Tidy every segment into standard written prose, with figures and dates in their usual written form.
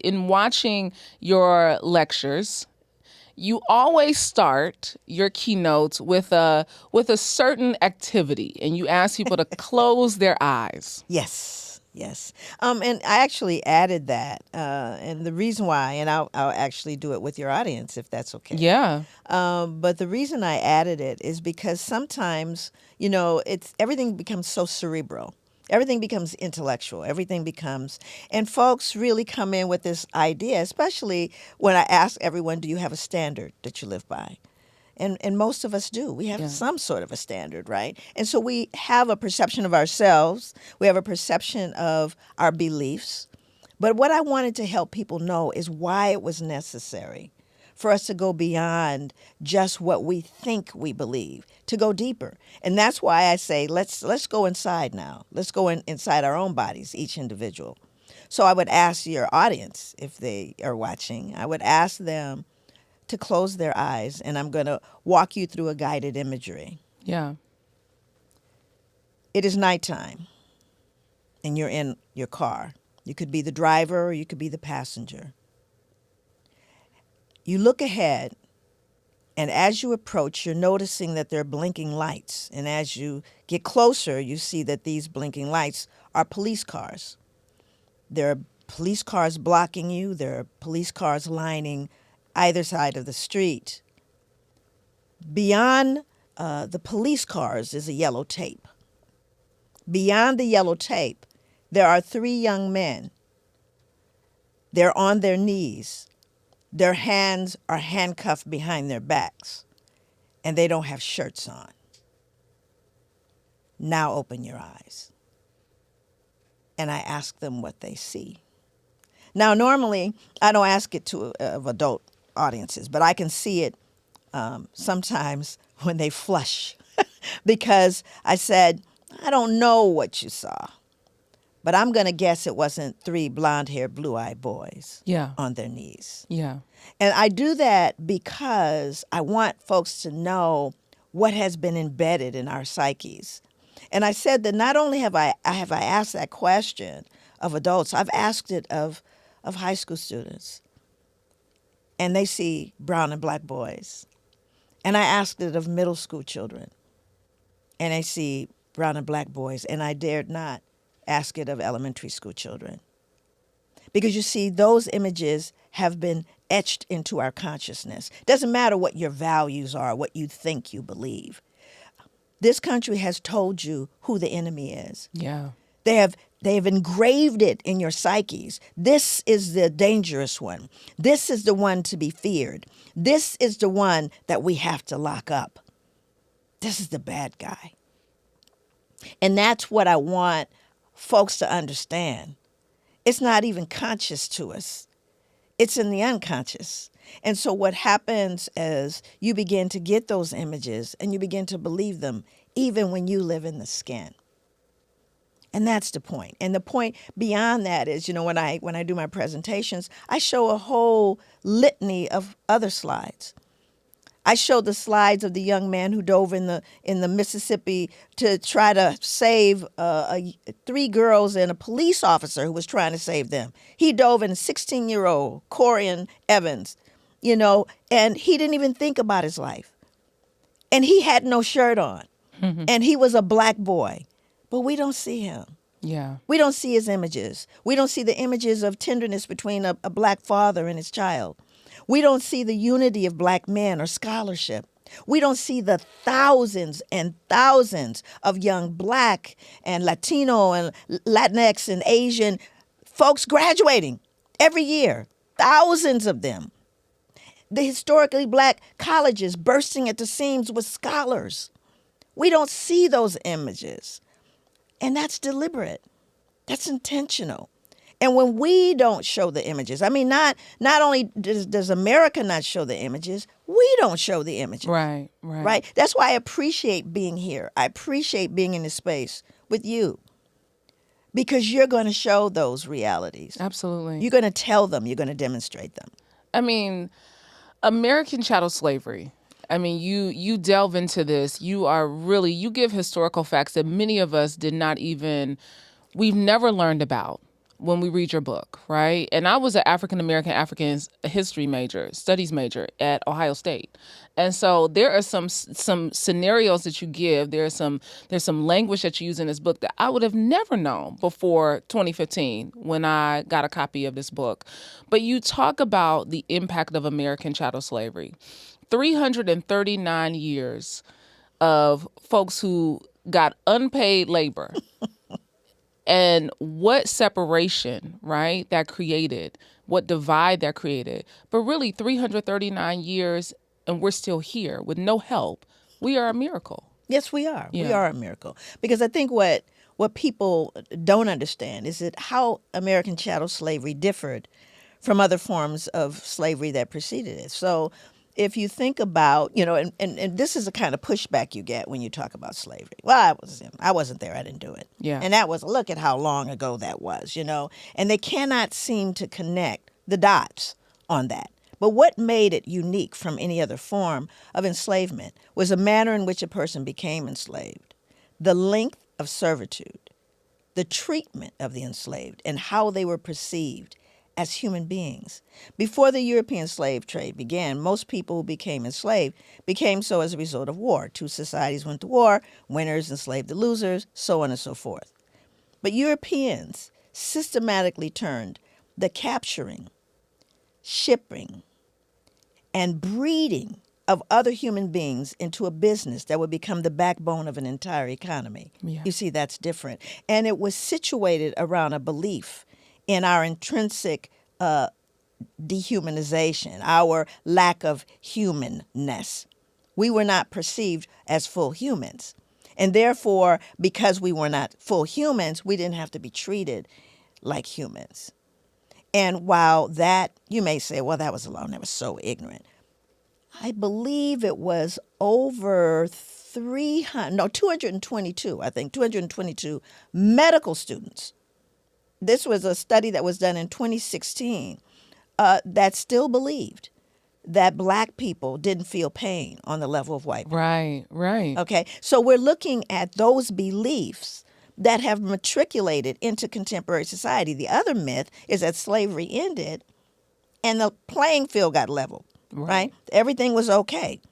in watching your lectures, you always start your keynotes with a certain activity, and you ask people to close their eyes. Yes, yes. And I actually added that, and the reason why, and I'll actually do it with your audience if that's okay. Yeah. But the reason I added it is because sometimes, it's everything becomes so cerebral. Everything becomes intellectual. Everything becomes, and folks really come in with this idea, especially when I ask everyone, do you have a standard that you live by? And most of us do. We have some sort of a standard, right? And so we have a perception of ourselves. We have a perception of our beliefs. But what I wanted to help people know is why it was necessary for us to go beyond just what we think we believe, to go deeper. And that's why I say, let's go inside now. Let's go inside our own bodies, each individual. So I would ask your audience, if they are watching, I would ask them to close their eyes, and I'm going to walk you through a guided imagery. Yeah. It is nighttime, and you're in your car. You could be the driver or you could be the passenger. You look ahead, and as you approach, you're noticing that there are blinking lights. And as you get closer, you see that these blinking lights are police cars. There are police cars blocking you. There are police cars lining either side of the street. Beyond the police cars is a yellow tape. Beyond the yellow tape, there are 3 young men. They're on their knees. Their hands are handcuffed behind their backs, and they don't have shirts on. Now open your eyes. And I ask them what they see. Now, normally, I don't ask it to of adult audiences, but I can see it sometimes when they flush because I said, I don't know what you saw, but I'm going to guess it wasn't 3 blonde-haired, blue-eyed boys on their knees. Yeah. And I do that because I want folks to know what has been embedded in our psyches. And I said that not only have I asked that question of adults, I've asked it of high school students. And they see brown and black boys. And I asked it of middle school children. And they see brown and black boys. And I dared not ask it of elementary school children. Because you see, those images have been etched into our consciousness. Doesn't matter what your values are, what you think you believe. This country has told you who the enemy is. Yeah. They have engraved it in your psyches. This is the dangerous one. This is the one to be feared. This is the one that we have to lock up. This is the bad guy. And that's what I want folks to understand. It's not even conscious to us. It's in the unconscious. And so what happens is you begin to get those images and you begin to believe them even when you live in the skin. And that's the point. And the point beyond that is, when I do my presentations, I show a whole litany of other slides. I show the slides of the young man who dove in the Mississippi to try to save 3 girls and a police officer who was trying to save them. He dove in, 16-year-old Corian Evans, and he didn't even think about his life. And he had no shirt on. And he was a black boy. But we don't see him. Yeah. We don't see his images. We don't see the images of tenderness between a black father and his child. We don't see the unity of black men or scholarship. We don't see the thousands and thousands of young black and Latino and Latinx and Asian folks graduating every year. Thousands of them. The historically black colleges bursting at the seams with scholars. We don't see those images. And that's deliberate. That's intentional. And when we don't show the images, not only does America not show the images, we don't show the images. Right. That's why I appreciate being here. I appreciate being in this space with you. Because you're going to show those realities. Absolutely. You're going to tell them. You're going to demonstrate them. American chattel slavery. You delve into this. You give historical facts that many of us we've never learned about. when we read your book, right? And I was an African history major, studies major at Ohio State. And so there are some scenarios that you give. There's some language that you use in this book that I would have never known before 2015 when I got a copy of this book. But you talk about the impact of American chattel slavery. 339 years of folks who got unpaid labor and what separation, right, that created, what divide that created. But really 339 years and we're still here with no help. We are a miracle. Yes, we are. Yeah. We are a miracle. Because I think what people don't understand is that how American chattel slavery differed from other forms of slavery that preceded it. So if you think about, and this is the kind of pushback you get when you talk about slavery. Well, I wasn't there. I didn't do it. Yeah. And that was, look at how long ago that was, And they cannot seem to connect the dots on that. But what made it unique from any other form of enslavement was the manner in which a person became enslaved, the length of servitude, the treatment of the enslaved, and how they were perceived as human beings. Before the European slave trade began, most people who became enslaved became so as a result of war. Two societies went to war, winners enslaved the losers, so on and so forth. But Europeans systematically turned the capturing, shipping, and breeding of other human beings into a business that would become the backbone of an entire economy. Yeah. You see, that's different. And it was situated around a belief in our intrinsic dehumanization, our lack of humanness. We were not perceived as full humans. And therefore, because we were not full humans, we didn't have to be treated like humans. And while that, you may say, well, that was so ignorant. I believe it was over 222 medical students. This was a study that was done in 2016 that still believed that Black people didn't feel pain on the level of white people. Right. Okay, so we're looking at those beliefs that have matriculated into contemporary society. The other myth is that slavery ended and the playing field got leveled, right? Everything was okay.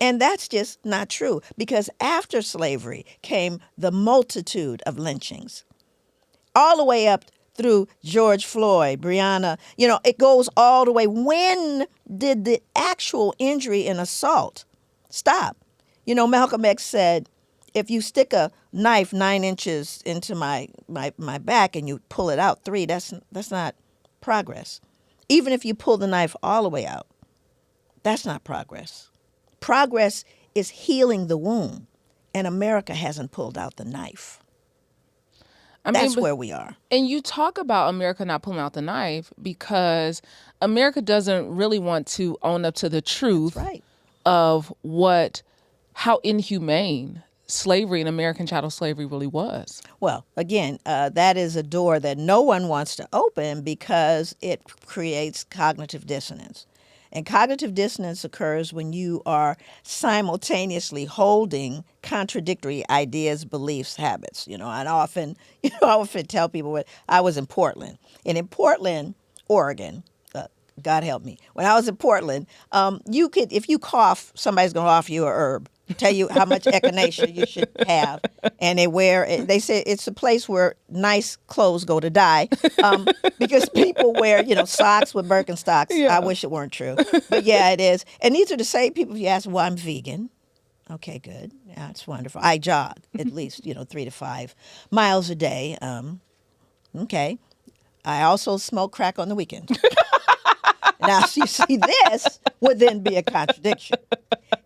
And that's just not true, because after slavery came the multitude of lynchings, all the way up through George Floyd, Breonna. It goes all the way. When did the actual injury and assault stop? Malcolm X said, if you stick a knife 9 inches into my back and you pull it out 3, that's not progress. Even if you pull the knife all the way out, that's not progress. Progress is healing the wound, and America hasn't pulled out the knife. That's where we are. And you talk about America not pulling out the knife because America doesn't really want to own up to the truth of how inhumane slavery and American chattel slavery really was. Well, again, that is a door that no one wants to open because it creates cognitive dissonance. And cognitive dissonance occurs when you are simultaneously holding contradictory ideas, beliefs, habits. I often tell people I was in Portland. And in Portland, Oregon, God help me, when I was in Portland, you could, if you cough, somebody's going to offer you a herb, tell you how much echinacea you should have. And they say it's a place where nice clothes go to die, because people wear, socks with Birkenstocks. Yeah. I wish it weren't true. But yeah, it is. And these are the same people, if you ask, well, I'm vegan. Okay, good. Yeah, it's wonderful. I jog at least, 3 to 5 miles a day. Okay. I also smoke crack on the weekend. Now, you see, this would then be a contradiction.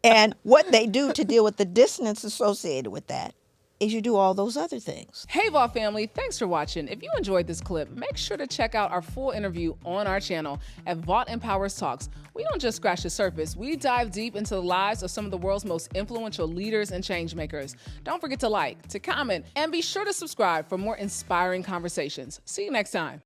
And what they do to deal with the dissonance associated with that is you do all those other things. Hey, Vault family, thanks for watching. If you enjoyed this clip, make sure to check out our full interview on our channel at Vault Empowers Talks. We don't just scratch the surface. We dive deep into the lives of some of the world's most influential leaders and change makers. Don't forget to like, to comment, and be sure to subscribe for more inspiring conversations. See you next time.